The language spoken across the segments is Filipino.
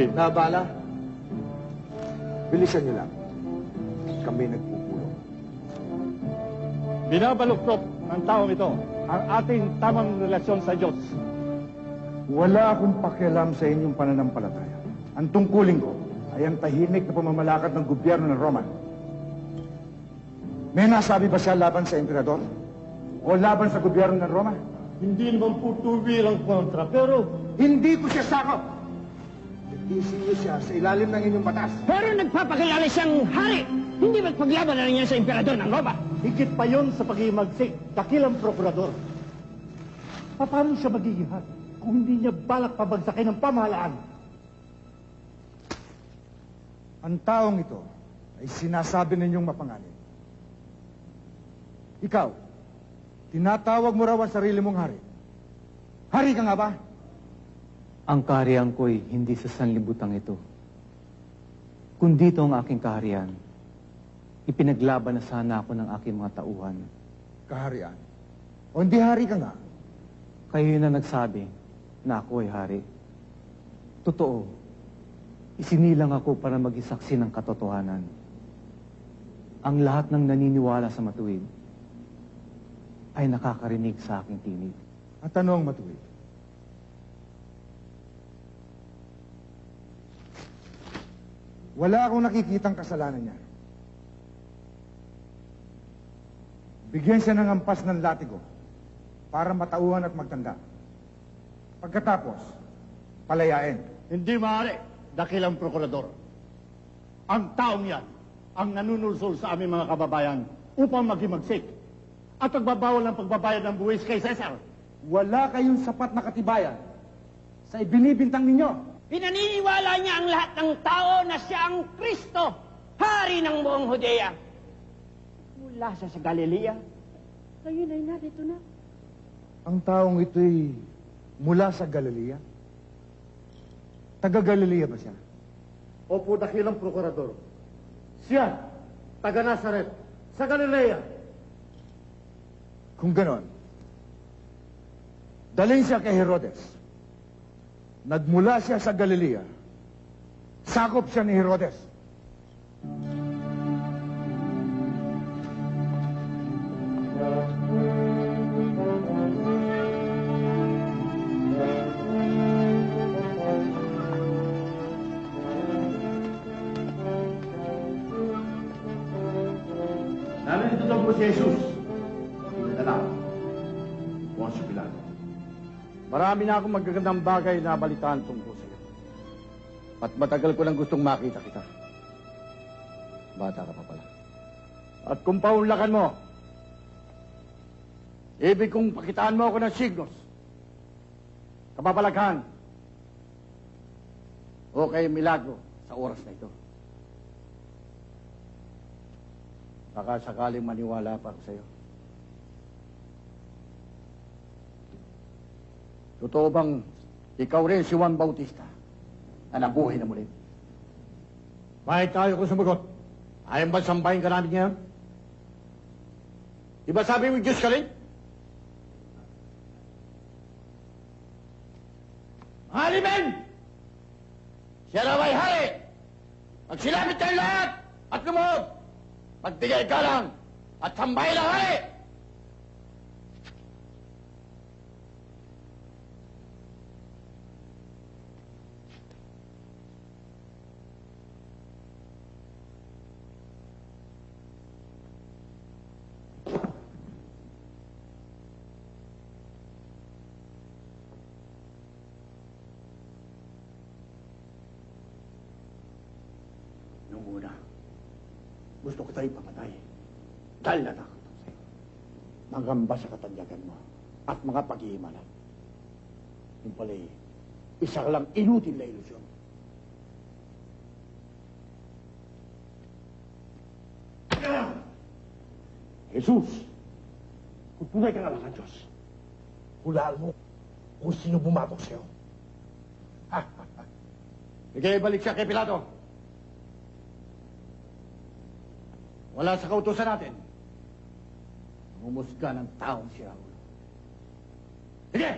Nabala? Bilisan niyo lang. Kami nagpupulong. Binabaluktot ng taong ito ang ating tamang relasyon sa Diyos. Wala akong pakialam sa inyong pananampalataya. Ang tungkulin ko ay ang tahimik na pamamalakad ng gobyerno ng Roma. May nasabi ba siya laban sa emperador? O laban sa gobyerno ng Roma? Hindi naman po tuwil ang kontra, pero Hindi ko siya sakop! Isin niyo siya sa ilalim ng inyong batas. Pero nagpapakilala siyang hari. Hindi magpaglaban na niya sa emperador ng Roma. higit pa yon sa pagimagsik, dakilang prokurador. Paano siya magiging hari kung hindi niya balak pabagsakin ng pamahalaan? Ang taong ito ay sinasabi ninyong mapanganib. Ikaw, tinatawag mo raw ang sarili mong hari. Hari ka nga ba? Ang kaharian ko'y hindi sa sanlibutan ito. Kung dito ang aking kaharian, ipinaglaban na sana ako ng aking mga tauhan. Kaharian? O hindi hari ka nga? Kayo na nagsabi na ako ay hari. Totoo, isinilang ako para mag-isaksi ng katotohanan. Ang lahat ng naniniwala sa matuwid ay nakakarinig sa aking tinig. At ano ang matuwid? Wala akong nakikitang kasalanan niya. Bigyan siya ng ampas ng latigo para matauhan at magtanda. Pagkatapos, palayain. Hindi maaari, dakilang prokurador. Ang taong yan ang nanunulsol sa aming mga kababayan upang maghimagsik at pagbabawal ng pagbabayad ng buwis kay Cesar. Wala kayong sapat na katibayan sa ibinibintang ninyo. Pinaniniwala niya ang lahat ng tao na siya ang Kristo, hari ng buong Judea. Mula siya sa Galilea, ngayon ay narito na. Ang taong ito'y mula sa Galilea? Taga-Galilea ba siya? Opo, dakilang prokurador. Siya, taga Nazaret, sa Galilea. Kung ganon, dalhin siya kay Herodes. Nagmula siya sa Galilea. Sakop siya ni Herodes. Nandito daw po si Jesus. Pinadala. Poncio Pilato. Marami na akong magagandang bagay na balitaan tungkol sa iyo. At matagal ko nang gustong makita kita. Bata ka pa pala. At kung paunlakan mo, ibig kong pakitaan mo ako ng signos, kapabalaghan, o kay milagro sa oras na ito. Baka sakaling maniwala pa ako sa iyo. Totoo bang ikaw rin si Juan Bautista na nabuhay na muli? Bakit tayo kung sumagot? Ayaw ba sambahin ka namin ngayon? Di ba sabi mo Diyos ka rin? Halimen! Siya raw ay hari! Magsilapit tayo lahat at lumuhod! Magbigay ka lang at sambahin ang hari! Nung una, gusto ko tayo papatay. Dahil natakot ako sa'yo. Mangamba sa katanyagan mo at mga pag-iimalan. Yung pala'y isa lang inutil na ilusyon. Jesus, kung tunay kang anak ng Diyos, hulaan mo kung sino bumatok sa'yo. Bigay balik siya kay Pilato. Wala sa kautusan natin. Humusga ng taong si Raul. Sige!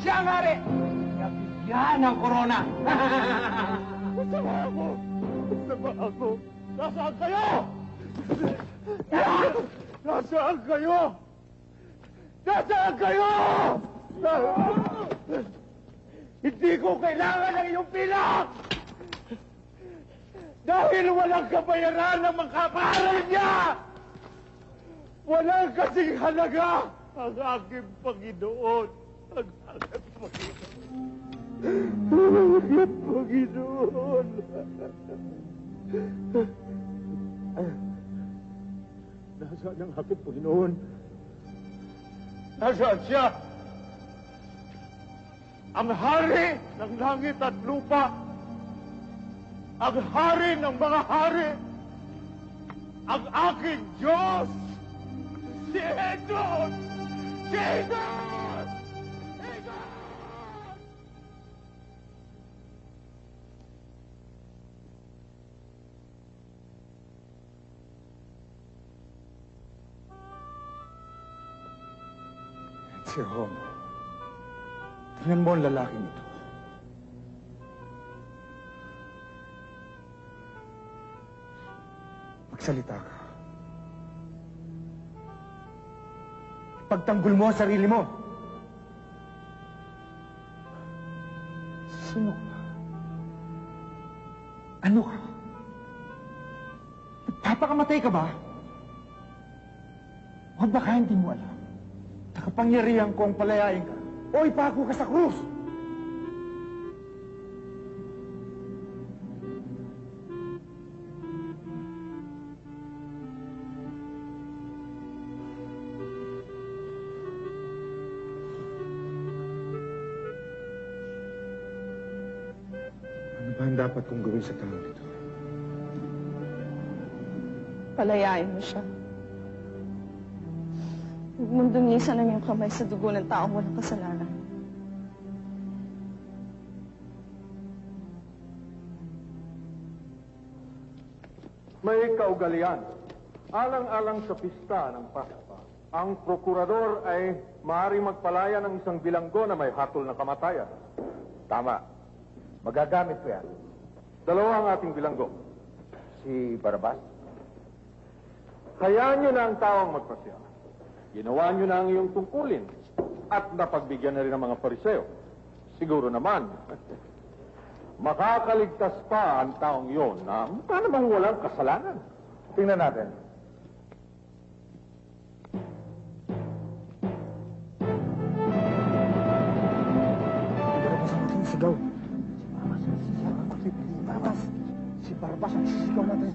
Siya ang hari! Nabigyan ng korona! Nasaan kayo? Nasaan kayo? Nasaan kayo? Hindi ko kailangan ng iyong pilak! Dahil walang kabayaran ng makaparal niya! Walang kasing halaga ang aking Panginoon! Ang aking Panginoon! Ang aking Panginoon! Nasaan ang aking Panginoon? Nasaan siya? Ang hari ng langit at lupa, ang hari ng mga hari, ang aking Diyos, si Jesus! Si Jesus! Jesus! Si Rom, tingnan mo ang lalaking ito. Magsalita ka. Pagtanggol mo ang sarili mo. Sino ka? Ano ka? Nagpapakamatay ka ba? O baka hindi mo alam? Nakapangyarihan ko ang palayain ka o ipako ka sa krus. Ano ba ang dapat kong gawin sa tao nito? Palayain mo siya. Huwag mong dungisan ang iyong kamay sa dugo ng taong walang kasalanan. May kaugalian. Alang-alang sa pista ng Pasko, ang prokurador ay maaaring magpalaya ng isang bilanggo na may hatol na kamatayan. Tama. Magagamit ko yan. Dalawa ang ating bilanggo. Si Barabas? Hayaan niyo na ang tawang magpasya. Ginawa niyo na ang iyong tungkulin at napagbigyan na rin ang mga pariseo. Siguro naman, makakaligtas pa ang taong iyon na mukha namang walang kasalanan. Tingnan natin. Barabas ang aking sigaw. Si Barabas ang sisigaw natin.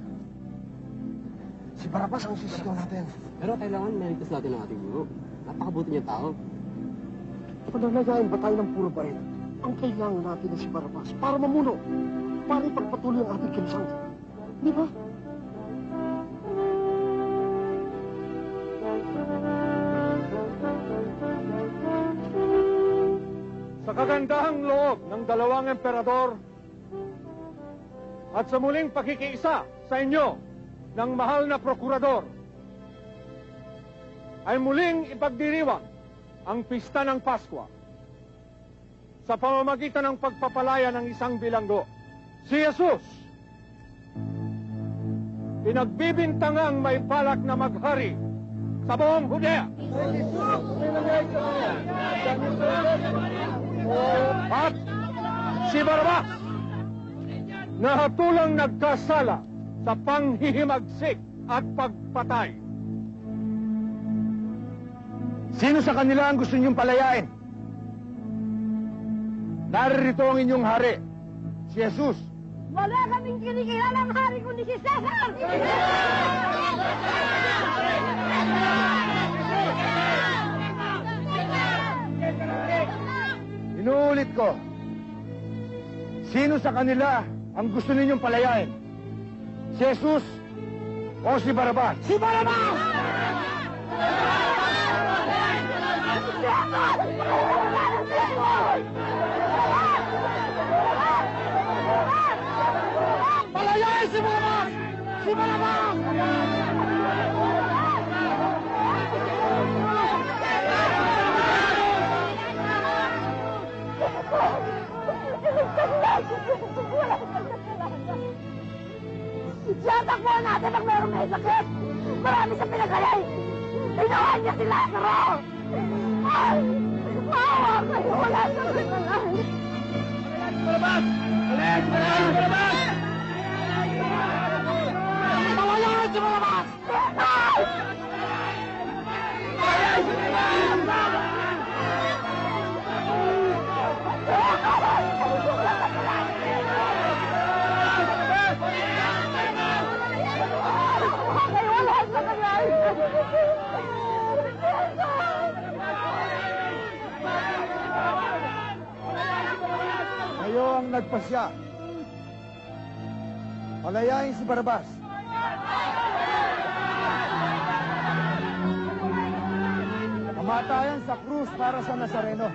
Si Barabas ang sisigaw natin. Pero kailangan meritos natin ang ating guro. Napakabuti niyang tao. Pananagayin ba tayo ng puro baril? Ang kailangan natin na si Barabas para mamuno, para ipagpatuloy ang ating kilusang. Di ba? Sa kagandahang loob ng dalawang emperador at sa muling pakikiisa sa inyo ng mahal na prokurador, ay muling ipagdiriwang ang pista ng Paskwa sa pamamagitan ng pagpapalaya ng isang bilanggo, si Jesus. pinagbibintangang may balak na maghari sa buong Judea. At si Barabas na hatulang nagkasala sa panghihimagsik at pagpatay. Sino sa kanila ang gusto niyong palayain? Naririto ang inyong hari, si Jesus. Wala kaming kinikilalang hari kundi si Cesar! Inuulit ko, sino sa kanila ang gusto ninyong palayain? Si Jesus o si Barabas? Si Barabas! Palayain si Barabas! Si Barabas! Siyatakbo natin ang merong may sakit! Marami sa pinagaling! Ginawa niya si Lazaro! Ay! Maawa kayo! Wala sa pinagaling! Barabas! Alis! Palayain si Barabas! Palayain si Barabas! Ay! Palayain si Barabas! Ay, wala sa pinagaling! Kayo ang nagpasya. Palayain si Barabas. Kamatayan sa krus para sa Nazareno.